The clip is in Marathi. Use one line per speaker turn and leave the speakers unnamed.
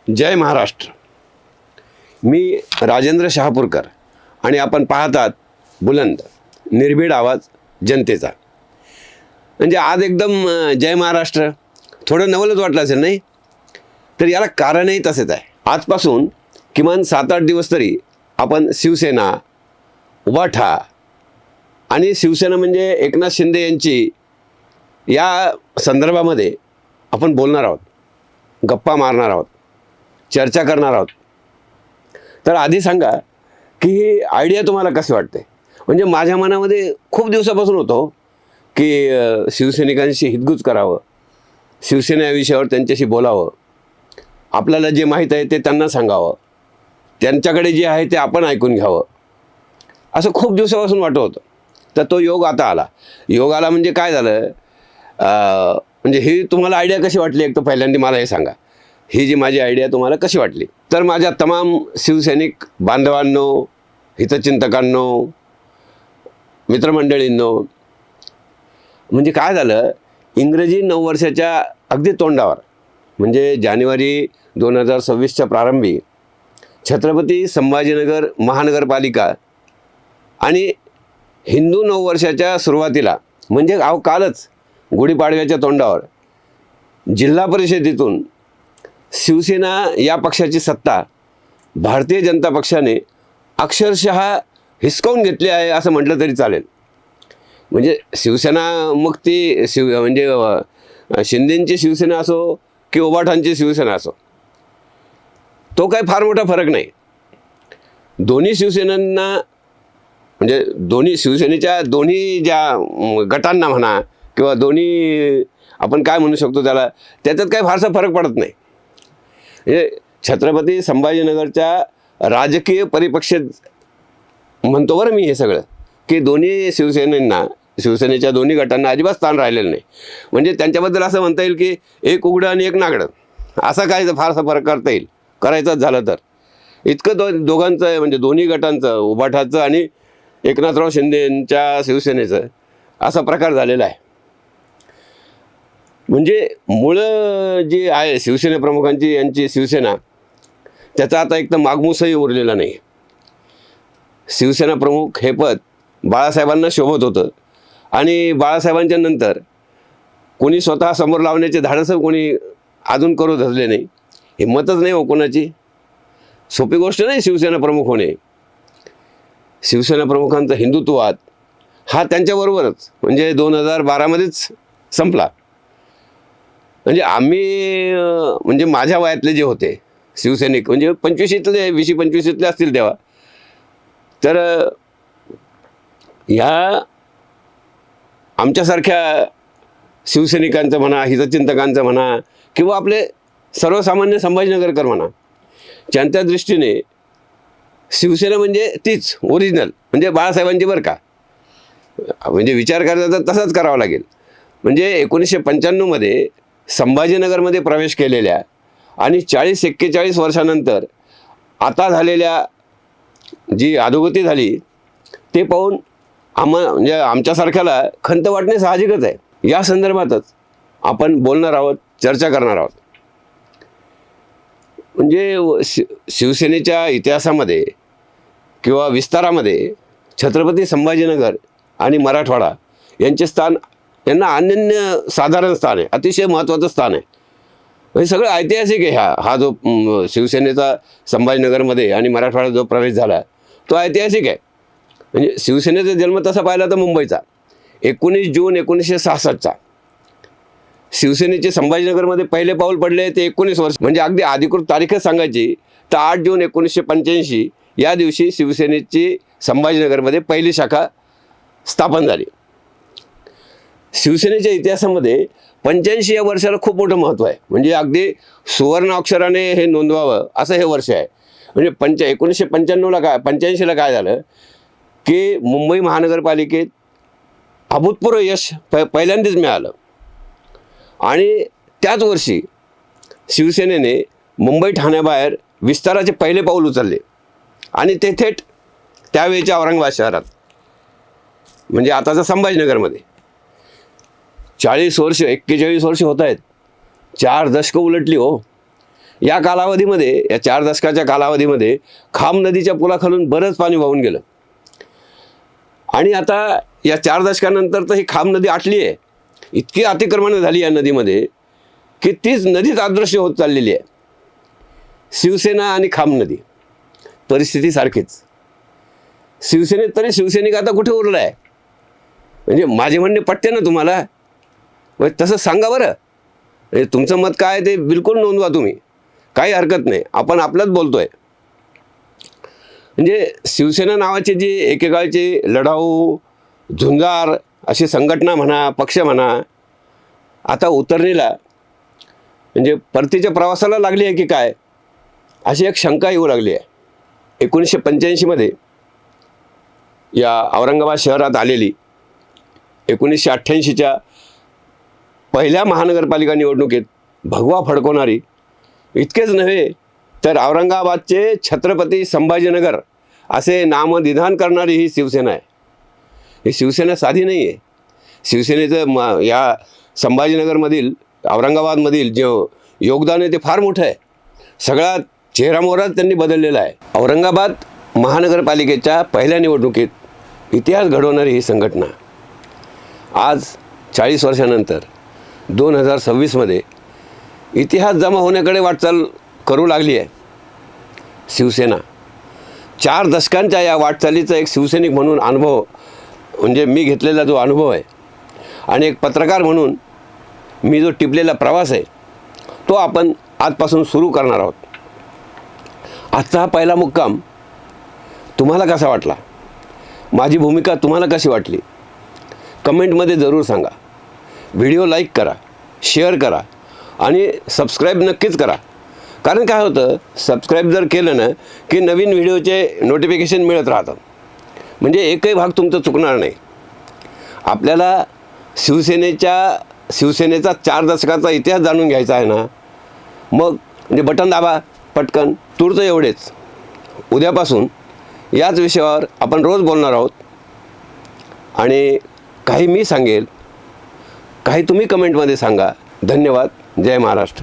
जय महाराष्ट्र. मी राजेंद्र शहापूरकर आणि आपण पाहतात बुलंद निर्भीड आवाज जनतेचा. म्हणजे आज एकदम जय महाराष्ट्र थोडं नवलच वाटलं असेल नाही, तर याला कारणही तसेच आहे. आजपासून किमान 7-8 दिवस तरी आपण शिवसेना, उभाठा आणि शिवसेना म्हणजे एकनाथ शिंदे यांची या संदर्भामध्ये आपण बोलणार आहोत, गप्पा मारणार आहोत, चर्चा करणार आहोत. तर आधी सांगा की ही आयडिया तुम्हाला कशी वाटते. म्हणजे माझ्या मनामध्ये खूप दिवसापासून होतो की शिवसैनिकांशी हितगुज करावं, शिवसेना या विषयावर त्यांच्याशी बोलावं, आपल्याला जे माहीत आहे ते त्यांना सांगावं, त्यांच्याकडे जे आहे ते आपण ऐकून घ्यावं, असं खूप दिवसापासून वाटत होतं. तर तो योग आता आला. योग आला म्हणजे काय झालं, म्हणजे ही तुम्हाला आयडिया कशी वाटली, एक तर पहिल्यांदा मला हे सांगा, ही जी माझी आयडिया तुम्हाला कशी वाटली. तर माझ्या तमाम शिवसैनिक बांधवांनो, हितचिंतकांनो, मित्रमंडळींनो, म्हणजे काय झालं, इंग्रजी नववर्षाच्या अगदी तोंडावर म्हणजे जानेवारी 2026च्या प्रारंभी छत्रपती संभाजीनगर महानगरपालिका आणि हिंदू नववर्षाच्या सुरुवातीला म्हणजे कालच गुढीपाडव्याच्या तोंडावर जिल्हा परिषदेतून शिवसेना या पक्षाची सत्ता भारतीय जनता पक्षाने अक्षरशः हिसकावून घेतली आहे असं म्हटलं तरी चालेल. म्हणजे शिवसेना मग ती म्हणजे शिंदेंची शिवसेना असो की उभाठांची शिवसेना असो, तो काही फार मोठा फरक नाही. दोन्ही शिवसेनांना म्हणजे दोन्ही शिवसेनेच्या दोन्ही ज्या गटांना म्हणा किंवा दोन्ही आपण काय म्हणू शकतो त्याला, त्याच्यात काही फारसा फरक पडत नाही. म्हणजे छत्रपती संभाजीनगरच्या राजकीय परिप्रेक्षित म्हणतो बरं मी हे सगळं, की दोन्ही शिवसेनेच्या दोन्ही गटांना अजिबात स्थान राहिलेलं नाही. म्हणजे त्यांच्याबद्दल असं म्हणता येईल की एक उघडं आणि एक नागडं, असा काय फारसा फरक करता येईल करायचंच झालं तर. इतकं दोघांचं म्हणजे दोन्ही गटांचं, उभाठाचं आणि एकनाथराव शिंदेंच्या शिवसेनेचं असा प्रकार झालेला आहे. म्हणजे मुळं जी आहे शिवसेना प्रमुखांची यांची शिवसेना, त्याचा आता एक तर मागमूसही उरलेला नाही. शिवसेना प्रमुख हे पद बाळासाहेबांना शोभत होतं आणि बाळासाहेबांच्या नंतर कोणी स्वतः समोर लावण्याचे धाडसं कोणी अजून करू धरले नाही. हिंमतच नाही हो कोणाची. सोपी गोष्ट नाही शिवसेना प्रमुख होणे. शिवसेना प्रमुखांचा हिंदुत्ववाद हा त्यांच्याबरोबरच म्हणजे 2012मध्येच संपला. म्हणजे आम्ही म्हणजे माझ्या वयातले जे होते शिवसैनिक म्हणजे 25शीतले 20-25शीतले असतील तेव्हा, तर ह्या आमच्यासारख्या शिवसैनिकांचं म्हणा, हितचिंतकांचं म्हणा किंवा आपले सर्वसामान्य संभाजीनगरकर म्हणा, त्यांच्या दृष्टीने शिवसेना म्हणजे तीच ओरिजिनल म्हणजे बाळासाहेबांची बरं का. म्हणजे विचार करायचा तर तसाच करावा लागेल. म्हणजे 1995मध्ये संभाजीनगरमध्ये प्रवेश केलेल्या आणि 40-41 वर्षानंतर आता झालेल्या जी अधोगती झाली ते पाहून म्हणजे आमच्यासारख्याला खंत वाटणे साहजिकच आहे. या संदर्भातच आपण बोलणार आहोत, चर्चा करणार आहोत. म्हणजे शिवसेनेच्या इतिहासामध्ये किंवा विस्तारामध्ये छत्रपती संभाजीनगर आणि मराठवाडा यांचे स्थान यांना अनन्य साधारण स्थान आहे, अतिशय महत्त्वाचं स्थान आहे. हे सगळं ऐतिहासिक आहे. हा जो शिवसेनेचा संभाजीनगरमध्ये आणि मराठवाड्यात जो प्रवेश झाला तो ऐतिहासिक आहे. म्हणजे शिवसेनेचा जन्म तसा पाहिला तर मुंबईचा 19 जून 1966चा. शिवसेनेचे संभाजीनगरमध्ये पहिले पाऊल पडले ते 19 वर्ष. म्हणजे अगदी अधिकृत तारीखच सांगायची तर 8 जून 1985 या दिवशी शिवसेनेची संभाजीनगरमध्ये पहिली शाखा स्थापन झाली. शिवसेनेच्या इतिहासामध्ये 85 या वर्षाला खूप मोठं महत्त्व आहे. म्हणजे अगदी सुवर्ण अक्षराने हे नोंदवावं असं हे वर्ष आहे. म्हणजे 1995ला काय 85ला काय झालं की मुंबई महानगरपालिकेत अभूतपूर्व यश पहिल्यांदाच मिळालं आणि त्याच वर्षी शिवसेनेने मुंबई ठाण्याबाहेर विस्ताराचे पहिले पाऊल उचलले आणि ते थेट त्यावेळेच्या औरंगाबाद शहरात म्हणजे आताचा संभाजीनगरमध्ये. 40 वर्ष 41 वर्ष होत आहेत, 4 दशकं उलटली हो. या कालावधीमध्ये, या 4 दशकाच्या कालावधीमध्ये खाम नदीच्या पुलाखालून बरंच पाणी वाहून गेलं. आणि आता या 4 दशकानंतर तर ही खाम नदी आटली आहे. इतकी अतिक्रमणं झाली या नदीमध्ये की तीच नदीच अदृश्य होत चाललेली आहे. शिवसेना आणि खाम नदी परिस्थिती सारखीच. शिवसेनेत तरी शिवसैनिक आता कुठे उरला आहे? म्हणजे माझे म्हणणे पटते ना तुम्हाला? तसं सांगा बरं. तुमचं मत काय ते बिलकुल नोंदवा तुम्ही, काही हरकत नाही, आपण आपलंच बोलतोय. म्हणजे शिवसेना नावाची जी एकेकाळची लढाऊ झुंजार अशी संघटना म्हणा, पक्ष म्हणा, आता उतरणीला म्हणजे परतीच्या प्रवासाला लागली आहे की काय, अशी एक शंका येऊ लागली आहे. 1985मध्ये या औरंगाबाद शहरात आलेली 1988च्या पहिल्या महानगरपालिका निवडणुकीत भगवा फडकवणारी, इतकेच नव्हे तर औरंगाबादचे छत्रपती संभाजीनगर असे नामनिधान करणारी ही शिवसेना आहे. ही शिवसेना साधी नाही आहे. शिवसेनेचं या संभाजीनगरमधील, औरंगाबादमधील जे योगदान आहे ते फार मोठं आहे. सगळा चेहरामोहराच त्यांनी बदललेला आहे. औरंगाबाद महानगरपालिकेच्या पहिल्या निवडणुकीत इतिहास घडवणारी ही संघटना आज 40 वर्षानंतर 2026मध्ये इतिहास जमा होण्याकडे वाटचाल करू लागली आहे. शिवसेना 4 दशकांच्या या वाटचालीचा एक शिवसैनिक म्हणून अनुभव, म्हणजे मी घेतलेला जो अनुभव आहे आणि एक पत्रकार म्हणून मी जो टिपलेला प्रवास आहे तो आपण आजपासून सुरू करणार आहोत. आजचा हा पहिला मुक्काम तुम्हाला कसा वाटला? माझी भूमिका तुम्हाला कशी वाटली? कमेंटमध्ये जरूर सांगा. व्हिडिओ लाईक करा, शेअर करा आणि सबस्क्राईब नक्कीच करा. कारण काय होतं, सबस्क्राईब जर केलं ना की नवीन व्हिडिओचे नोटिफिकेशन मिळत राहतात. म्हणजे एकही भाग तुमचा चुकणार नाही. आपल्याला शिवसेनेचा 4 दशकाचा इतिहास जाणून घ्यायचा आहे ना, मग म्हणजे बटन दाबा पटकन. तूर्त एवढेच. उद्यापासून याच विषयावर आपण रोज बोलणार आहोत. आणि काही मी सांगेल, काही तुम्ही कमेंटमध्ये सांगा. धन्यवाद. जय महाराष्ट्र.